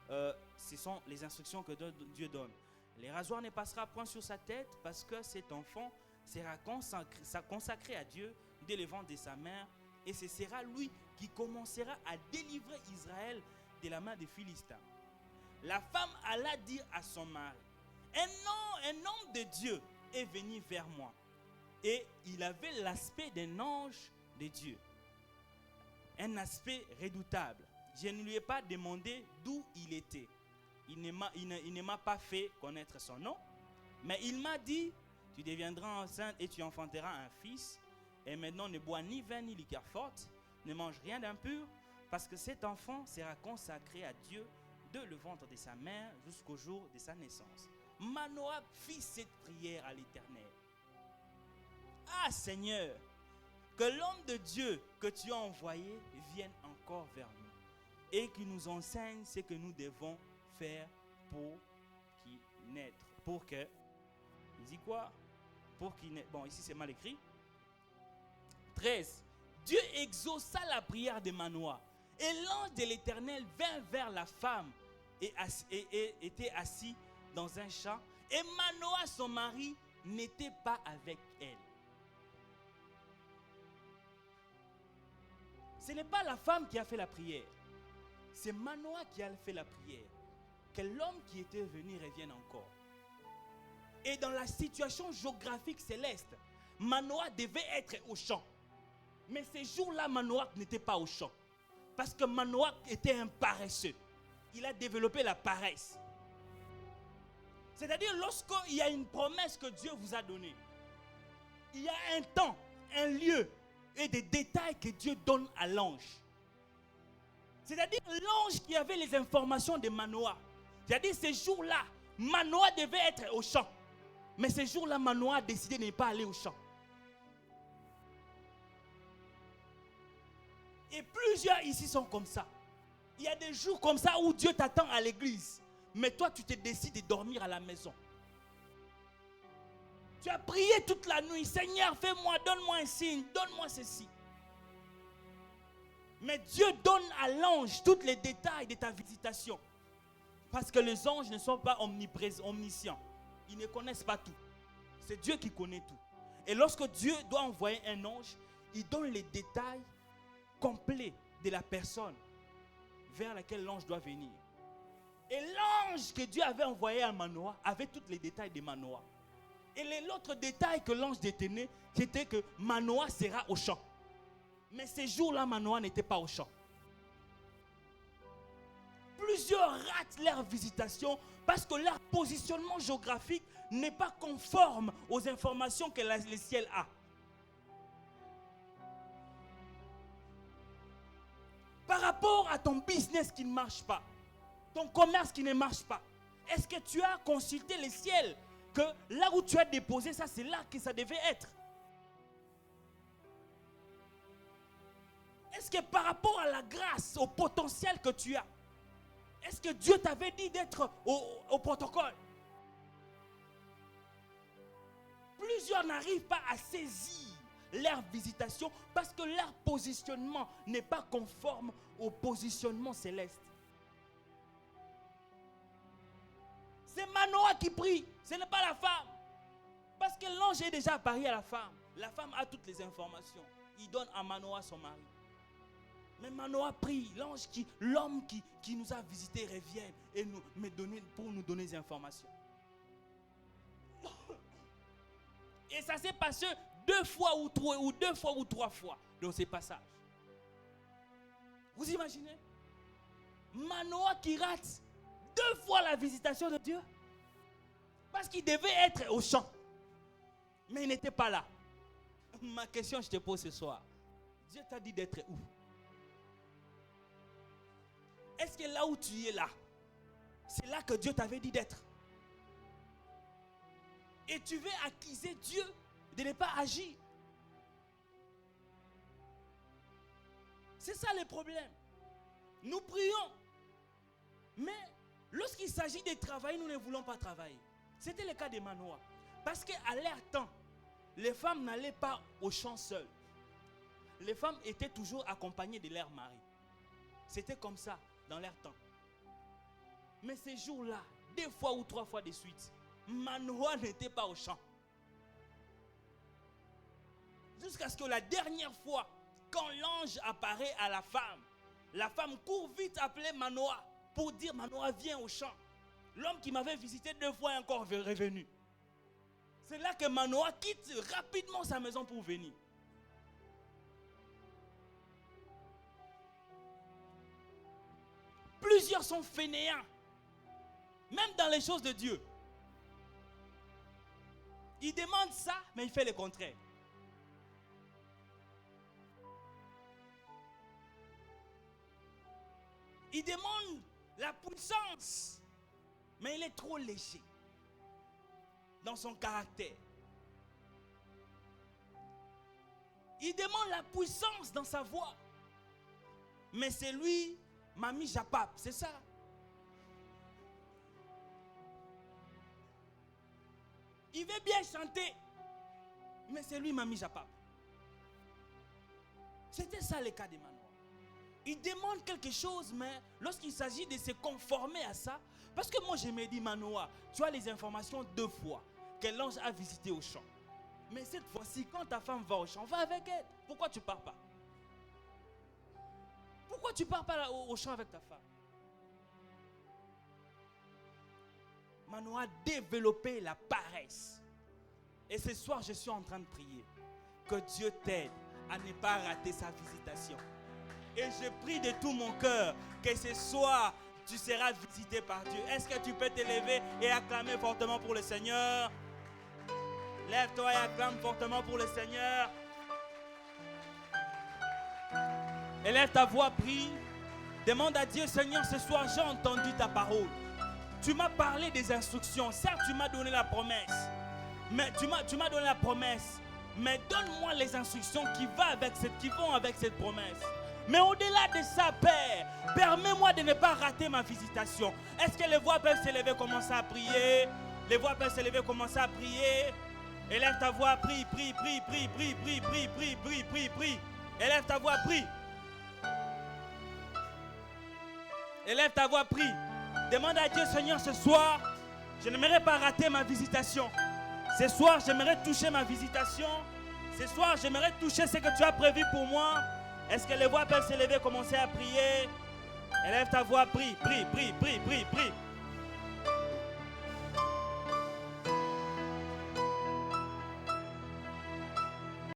ce sont les instructions que Dieu donne. Les rasoirs ne passera point sur sa tête parce que cet enfant sera consacré à Dieu dès le ventre de sa mère. Et ce sera lui qui commencera à délivrer Israël de la main des Philistins. La femme alla dire à son mari, un homme de Dieu est venu vers moi. Et il avait l'aspect d'un ange de Dieu. Un aspect redoutable. Je ne lui ai pas demandé d'où il était. Il ne m'a pas fait connaître son nom. Mais il m'a dit, tu deviendras enceinte et tu enfanteras un fils. Et maintenant ne bois ni vin ni liqueur forte. Ne mange rien d'impur. Parce que cet enfant sera consacré à Dieu de le ventre de sa mère jusqu'au jour de sa naissance. Manoah fit cette prière à l'Éternel. Ah Seigneur, que l'homme de Dieu que tu as envoyé vienne encore vers nous et qu'il nous enseigne ce que nous devons faire pour qu'il naisse. Pour que, il dit quoi? Pour qu'il naisse. Bon, ici c'est mal écrit. 13. Dieu exauça la prière de Manoah et l'ange de l'Éternel vint vers la femme et était assis dans un champ et Manoah son mari n'était pas avec elle. Ce n'est pas la femme qui a fait la prière. C'est Manoah qui a fait la prière. Que l'homme qui était venu revienne encore. Et dans la situation géographique céleste, Manoah devait être au champ. Mais ces jours-là, Manoah n'était pas au champ. Parce que Manoah était un paresseux. Il a développé la paresse. C'est-à-dire lorsqu'il y a une promesse que Dieu vous a donnée, il y a un temps, un lieu et des détails que Dieu donne à l'ange. C'est-à-dire l'ange qui avait les informations de Manoah. C'est-à-dire ces jours-là, Manoah devait être au champ. Mais ces jours-là, Manoah a décidé de ne pas aller au champ. Et plusieurs ici sont comme ça. Il y a des jours comme ça où Dieu t'attend à l'église. Mais toi, tu te décides de dormir à la maison. Tu as prié toute la nuit. Seigneur, fais-moi, donne-moi un signe, donne-moi ceci. Mais Dieu donne à l'ange tous les détails de ta visitation. Parce que les anges ne sont pas omniscients. Ils ne connaissent pas tout. C'est Dieu qui connaît tout. Et lorsque Dieu doit envoyer un ange, il donne les détails complets de la personne vers laquelle l'ange doit venir. Et l'ange que Dieu avait envoyé à Manoah avait tous les détails de Manoah. Et l'autre détail que l'ange détenait, c'était que Manoah sera au champ. Mais ces jours-là, Manoah n'était pas au champ. Plusieurs ratent leur visitation parce que leur positionnement géographique n'est pas conforme aux informations que le ciel a. Par rapport à ton business qui ne marche pas, ton commerce qui ne marche pas, est-ce que tu as consulté le ciel que là où tu as déposé ça, c'est là que ça devait être? Est-ce que par rapport à la grâce, au potentiel que tu as, est-ce que Dieu t'avait dit d'être au protocole? Plusieurs n'arrivent pas à saisir leur visitation parce que leur positionnement n'est pas conforme au positionnement céleste. C'est Manoah qui prie, ce n'est pas la femme. Parce que l'ange est déjà apparu à la femme. La femme a toutes les informations. Il donne à Manoah son mari. Mais Manoah prie, l'homme qui nous a visités revienne et pour nous donner des informations. Et ça s'est passé 2 fois ou 3 fois dans ces passages. Vous imaginez? Manoah qui rate 2 fois la visitation de Dieu parce qu'il devait être au champ. Mais il n'était pas là. Ma question je te pose ce soir. Dieu t'a dit d'être où? Est-ce que là où tu es là, c'est là que Dieu t'avait dit d'être? Et tu veux accuser Dieu de ne pas agir. C'est ça le problème. Nous prions. Mais lorsqu'il s'agit de travailler, nous ne voulons pas travailler. C'était le cas de Manoah. Parce qu'à leur temps, les femmes n'allaient pas au champ seules. Les femmes étaient toujours accompagnées de leur mari. C'était comme ça dans leur temps. Mais ces jours-là, 2 fois ou 3 fois de suite, Manoah n'était pas au champ. Jusqu'à ce que la dernière fois, quand l'ange apparaît à la femme court vite appeler Manoah pour dire Manoah viens au champ. L'homme qui m'avait visité 2 fois est encore revenu. C'est là que Manoah quitte rapidement sa maison pour venir. Plusieurs sont fainéants, même dans les choses de Dieu. Il demande ça, mais il fait le contraire. Il demande la puissance, mais il est trop léger dans son caractère. Il demande la puissance dans sa voix, mais c'est lui, Mami Japap, c'est ça. Il veut bien chanter, mais c'est lui, Mami Japap. C'était ça le cas de Manoah. Il demande quelque chose, mais lorsqu'il s'agit de se conformer à ça, parce que moi je me dis, Manoah, tu as les informations 2 fois que l'ange a visité au champ. Mais cette fois-ci, quand ta femme va au champ, va avec elle. Pourquoi tu ne pars pas? Pourquoi tu ne pars pas au champ avec ta femme? Manoah a développé la paresse. Et ce soir, je suis en train de prier que Dieu t'aide à ne pas rater sa visitation. Et je prie de tout mon cœur que ce soir, tu seras visité par Dieu. Est-ce que tu peux te lever et acclamer fortement pour le Seigneur? Lève-toi et acclame fortement pour le Seigneur. Élève ta voix, prie. Demande à Dieu, Seigneur, ce soir, j'ai entendu ta parole. Tu m'as parlé des instructions. Certes, tu m'as donné la promesse. Mais tu m'as donné la promesse. Mais donne-moi les instructions qui vont avec cette promesse. Mais au-delà de ça, Père, permets-moi de ne pas rater ma visitation. Est-ce que les voix peuvent s'élever, commencer à prier? Les voix peuvent s'élever, commencer à prier. Élève ta voix, prie, prie, prie, prie, prie, prie, prie, prie, prie, prie, prie. Élève ta voix, prie. Élève ta voix, prie. Demande à Dieu, Seigneur, ce soir, je n'aimerais pas rater ma visitation. Ce soir, j'aimerais toucher ma visitation. Ce soir, j'aimerais toucher ce que tu as prévu pour moi. Est-ce que les voix peuvent s'élever, commencer à prier? Élève ta voix, prie, prie, prie, prie, prie, prie.